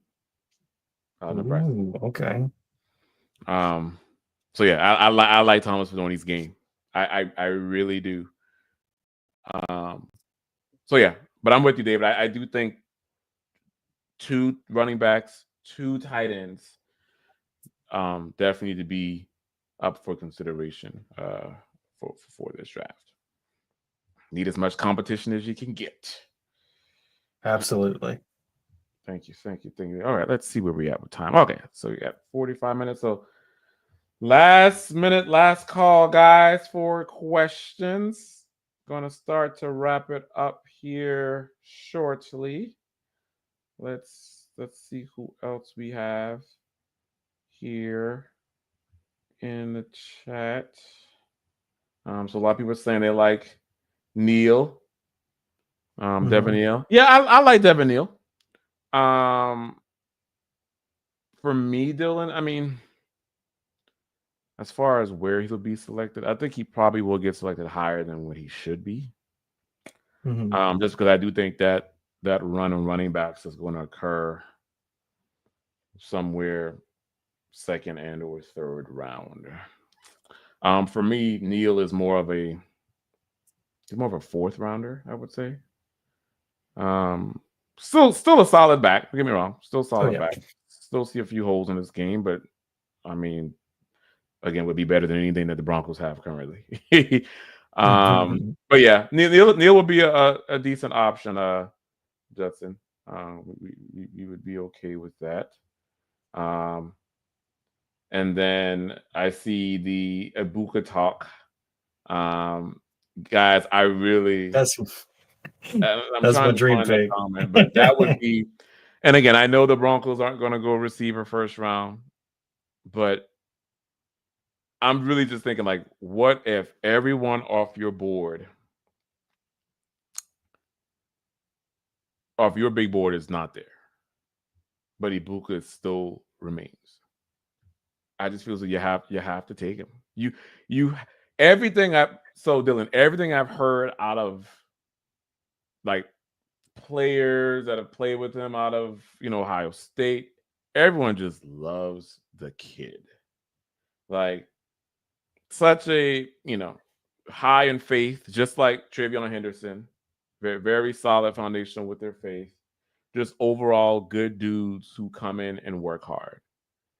S1: out of Nebraska.
S2: Ooh, okay.
S1: So yeah, I like Thomas Fridoni's game. I really do. Um, so yeah, but I'm with you, David. I do think 2 running backs, 2 tight ends, definitely need to be up for consideration for this draft. Need as much competition as you can get.
S2: Absolutely.
S1: Thank you. All right, let's see where we at with time. Okay, so we got 45 minutes. So last minute, last call, guys, for questions. Gonna start to wrap it up here shortly. Let's see who else we have here in the chat. So a lot of people are saying they like Neil, Devin Neal. Yeah, I like Devin Neal. For me, Dylan, I mean, as far as where he'll be selected, I think he probably will get selected higher than what he should be. Just because I do think that run on running backs is going to occur somewhere second and or third round. For me, Neal is more of a fourth rounder, I would say. Still a solid back. Don't get me wrong, still solid back. Still see a few holes in this game, but I mean, again, would be better than anything that the Broncos have currently. But yeah, Neal would be a decent option, Judson. We would be okay with that. And then I see the Ibuka talk. Guys, I really
S2: That's
S1: I'm trying
S2: my
S1: to
S2: dream
S1: find that
S2: pick.
S1: comment, but that would be. And again, I know the Broncos aren't going to go receiver first round, but I'm really just thinking, like, what if everyone off your board, off your big board, is not there, but Ibuka still remains? I just feel like you have to take him. You everything Dylan, everything I've heard out of like players that have played with him out of Ohio State, everyone just loves the kid. Like such a high in faith, just like Travion Henderson. Very, very solid foundation with their faith. Just overall good dudes who come in and work hard.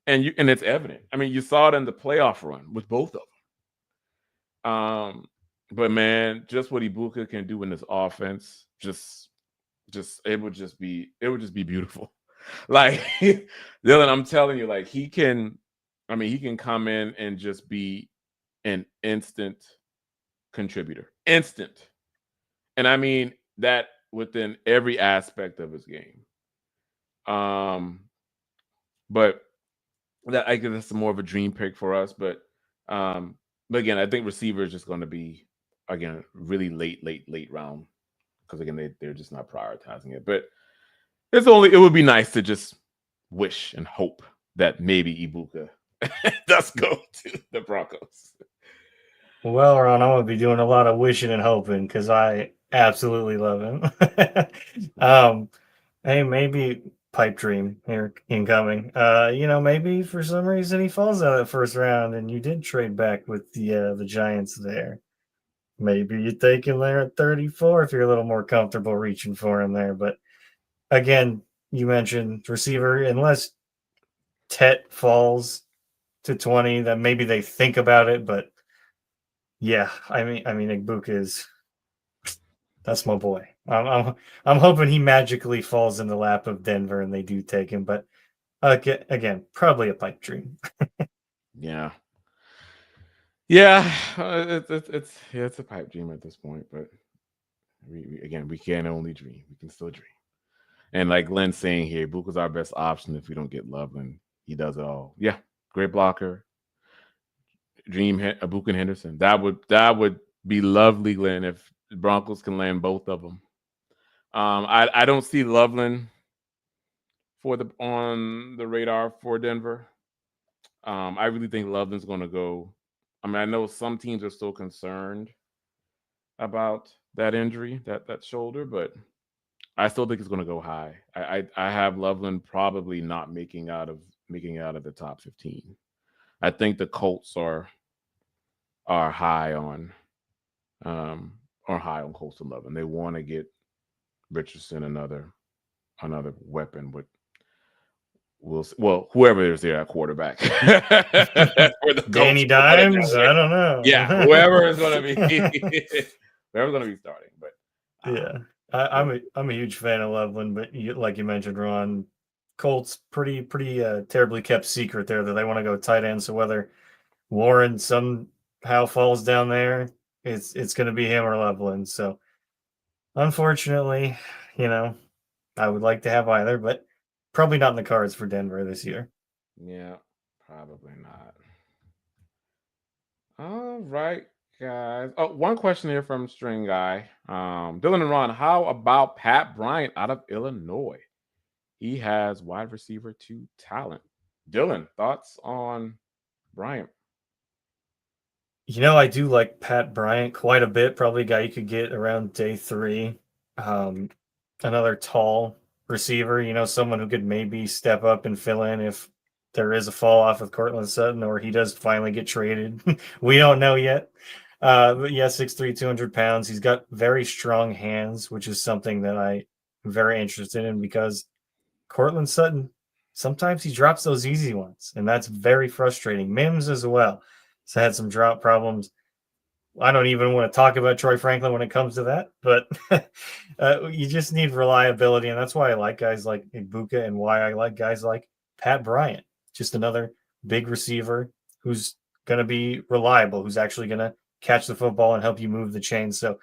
S1: And it's evident. I mean, you saw it in the playoff run with both of them. But man, just what Ibuka can do in this offense, just it would just be beautiful. Like Dylan, I'm telling you, like he can come in and just be an instant contributor. Instant. And I mean that within every aspect of his game. But that I guess that's more of a dream pick for us. But again, I think receiver is just going to be really late round because again they're just not prioritizing it. But it would be nice to just wish and hope that maybe Ibuka does go to the Broncos.
S2: Well, Ron, I'm gonna be doing a lot of wishing and hoping because I absolutely love him. Hey, maybe pipe dream here incoming. Maybe for some reason he falls out of that first round, and you did trade back with the Giants there. Maybe you take him there at 34 if you're a little more comfortable reaching for him there. But again, you mentioned receiver, unless Tet falls to 20, then maybe they think about it. But yeah, I mean, Igbok that's my boy. I'm hoping he magically falls in the lap of Denver and they do take him. But again, probably a pipe dream.
S1: Yeah. It's a pipe dream at this point, but we can only dream. We can still dream. And like Glenn's saying here, Buka's our best option if we don't get Loveland. He does it all. Yeah, great blocker. Dream Abuka and Henderson. That would be lovely, Glenn, if the Broncos can land both of them. I don't see Loveland on the radar for Denver. I really think Loveland's going to go. I mean, I know some teams are still concerned about that injury, that shoulder, but I still think it's going to go high. I have Loveland probably not making out of the top 15. I think the Colts are high on Colts 11. They want to get Richardson another weapon with whoever is there at quarterback.
S2: Danny Dimes? I don't know.
S1: Yeah, whoever is going to be whoever's going to be starting. But
S2: yeah, I'm a huge fan of Loveland, but like you mentioned, Ron, Colts pretty terribly kept secret there that they want to go tight end. So whether Warren somehow falls down there, it's going to be him or Loveland. So unfortunately, I would like to have either, but probably not in the cards for Denver this year.
S1: Yeah, probably not. All right, guys. Oh, one question here from String Guy. Dylan and Ron, how about Pat Bryant out of Illinois? He has wide receiver 2 talent. Dylan, thoughts on Bryant?
S2: I do like Pat Bryant quite a bit. Probably a guy you could get around day 3. Another tall receiver, someone who could maybe step up and fill in if there is a fall off with Courtland Sutton or he does finally get traded. We don't know yet. But yeah, 6'3", 200 pounds. He's got very strong hands, which is something that I'm very interested in because Courtland Sutton, sometimes he drops those easy ones, and that's very frustrating. Mims as well. So had some drop problems. I don't even want to talk about Troy Franklin when it comes to that, but you just need reliability, and that's why I like guys like Ibuka and why I like guys like Pat Bryant. Just another big receiver who's going to be reliable, who's actually going to catch the football and help you move the chains. So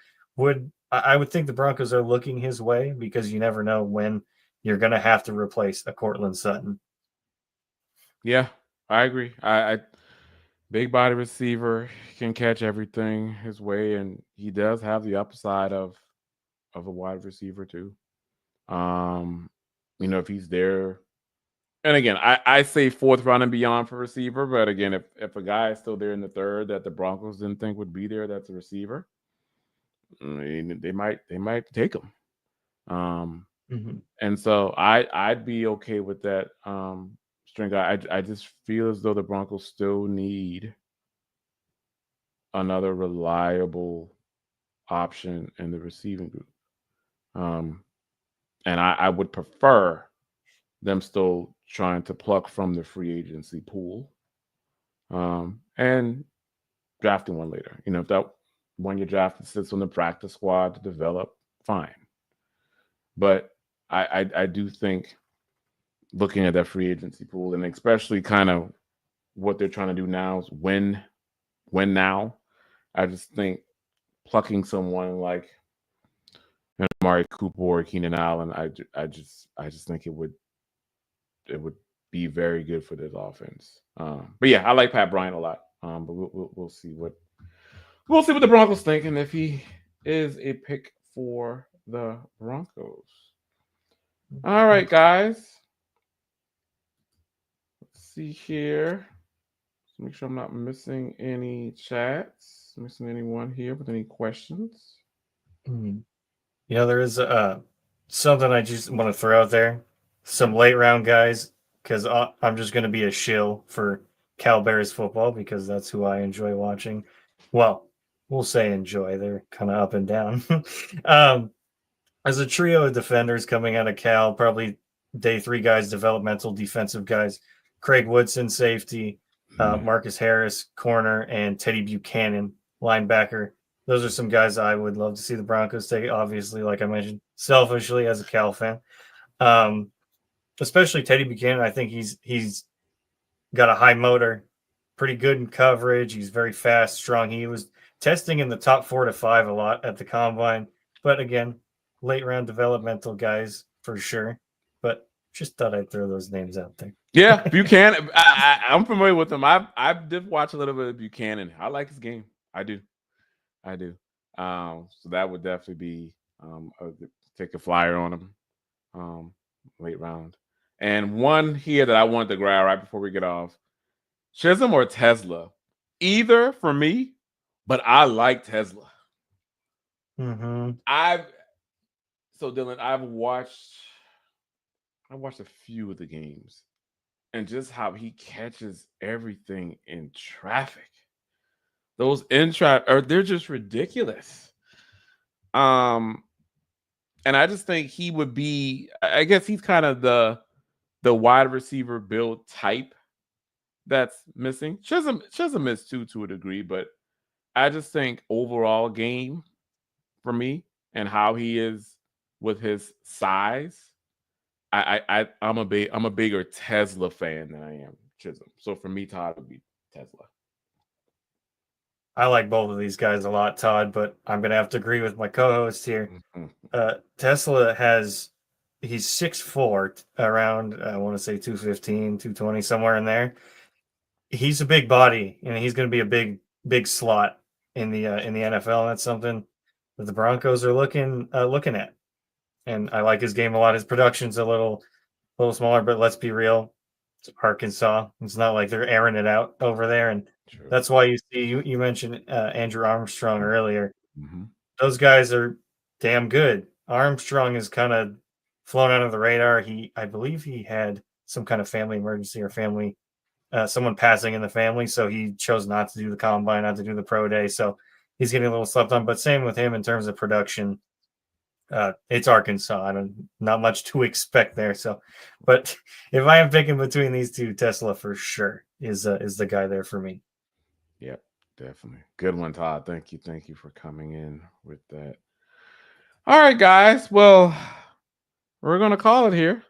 S2: I would think the Broncos are looking his way because you never know when you're going to have to replace a Courtland Sutton.
S1: Yeah, I agree. I big body receiver, can catch everything his way, and he does have the upside of a wide receiver too. If he's there, and again, I say 4th round and beyond for receiver, but again, if a guy is still there in the 3rd that the Broncos didn't think would be there, that's a receiver, they might take him. And so I'd be okay with that. String guy, I just feel as though the Broncos still need another reliable option in the receiving group. And I would prefer them still trying to pluck from the free agency pool and drafting one later. If that one you drafted sits on the practice squad to develop, fine. But I do think looking at that free agency pool, and especially kind of what they're trying to do now is win now. I just think plucking someone like Amari Cooper or Keenan Allen, I just think it would be very good for this offense. But yeah, I like Pat Bryant a lot. But we'll see what the Broncos think and if he is a pick for the Broncos. All right, guys. Let's see here. Let's make sure I'm not missing any chats, missing anyone here with any questions.
S2: There is something I just want to throw out there. Some late round guys, because I'm just going to be a shill for Cal Bears football because that's who I enjoy watching. Well, we'll say enjoy. They're kind of up and down. As a trio of defenders coming out of Cal, probably day 3 guys, developmental defensive guys, Craig Woodson, safety, Marcus Harris, corner, and Teddy Buchanan, linebacker. Those are some guys I would love to see the Broncos take, obviously, like I mentioned, selfishly as a Cal fan. Especially Teddy Buchanan, I think he's got a high motor, pretty good in coverage. He's very fast, strong. He was testing in the top 4 to 5 a lot at the combine. But again, late round developmental guys for sure. But just thought I'd throw those names out there.
S1: Yeah, Buchanan. I'm familiar with him. I did watch a little bit of Buchanan. I like his game. I do. So that would definitely be take a flyer on him late round. And one here that I wanted to grab right before we get off, Chisholm or Tesla. Either for me, but I like Tesla.
S2: Mm-hmm.
S1: Dylan, I watched a few of the games, and just how he catches everything in traffic. Those in traffic are they're just ridiculous. Um, and I just think he would be. I guess he's kind of the wide receiver build type that's missing. Chisholm missed too to a degree, but I just think overall game for me and how he is with his size. I'm a bigger Tesla fan than I am Chisholm. So for me, Todd would be Tesla.
S2: I like both of these guys a lot, Todd, but I'm gonna have to agree with my co-host here.
S1: Mhm.
S2: Tesla he's 6'4", around I want to say 215, 220, somewhere in there. He's a big body, and he's going to be a big slot in the NFL. And that's something that the Broncos are looking at. And I like his game a lot. His production's a little smaller, but let's be real, it's Arkansas. It's not like they're airing it out over there, and
S1: True.
S2: that's why you mentioned Andrew Armstrong earlier.
S1: Mhm.
S2: Those guys are damn good. Armstrong is kind of flown under the radar. I believe he had some kind of family emergency or family someone passing in the family, so he chose not to do the combine, not to do the pro day. So he's getting a little slept on. But same with him in terms of production. It's Arkansas. Not much to expect there. So, but if I am picking between these two, Tesla for sure is the guy there for me.
S1: Yep, definitely. Good one, Todd. Thank you for coming in with that. All right, guys. Well, we're gonna call it here.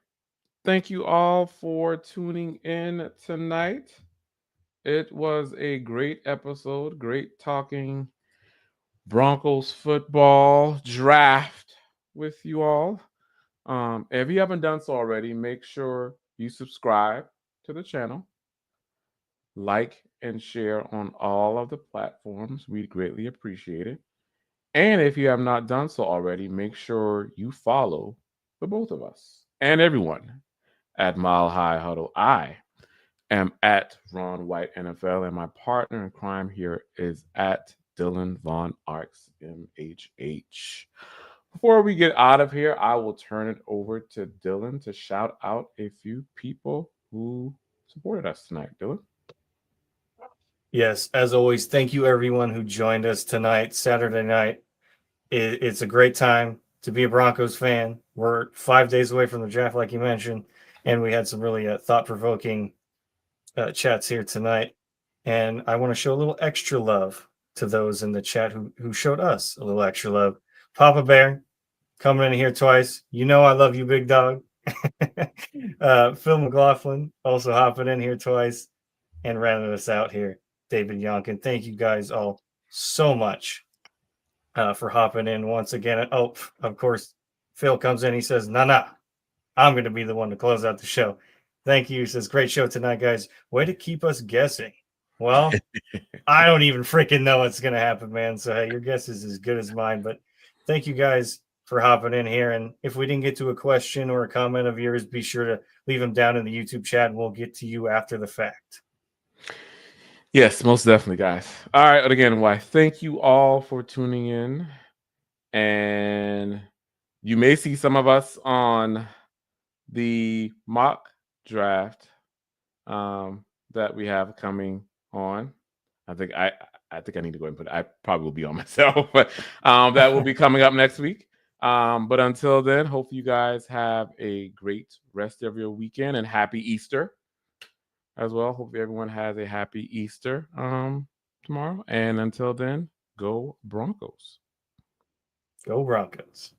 S1: Thank you all for tuning in tonight. It was a great episode. Great talking Broncos football draft with you all. If you haven't done so already, make sure you subscribe to the channel, like and share on all of the platforms. We'd greatly appreciate it. And if you have not done so already, make sure you follow the both of us and everyone at Mile High Huddle. I am at Ron White NFL, and my partner in crime here is at Dylan Von Arks MHH. Before we get out of here, I will turn it over to Dylan to shout out a few people who supported us tonight. Dylan?
S2: Yes, as always, thank you everyone who joined us tonight, Saturday night. It's a great time to be a Broncos fan. We're 5 days away from the draft, like you mentioned, and we had some really thought-provoking chats here tonight. And I want to show a little extra love to those in the chat who showed us a little extra love. Papa Bear coming in here twice. You know I love you, big dog. Phil McLaughlin also hopping in here twice and rounding us out here. David Yonkin. Thank you guys all so much for hopping in once again. Oh, of course, Phil comes in. He says, nah, I'm going to be the one to close out the show. Thank you. He says, great show tonight, guys. Way to keep us guessing. Well, I don't even freaking know what's going to happen, man. So, hey, your guess is as good as mine. But thank you guys for hopping in here. And if we didn't get to a question or a comment of yours, be sure to leave them down in the YouTube chat and we'll get to you after the fact.
S1: Yes, most definitely, guys. All right. And again, why? Thank you all for tuning in. And you may see some of us on the mock draft that we have coming on. I think I need to go ahead and put it. I probably will be on myself, but that will be coming up next week. But until then, hope you guys have a great rest of your weekend and happy Easter as well. Hope everyone has a happy Easter tomorrow. And until then, go Broncos.
S2: Go Broncos.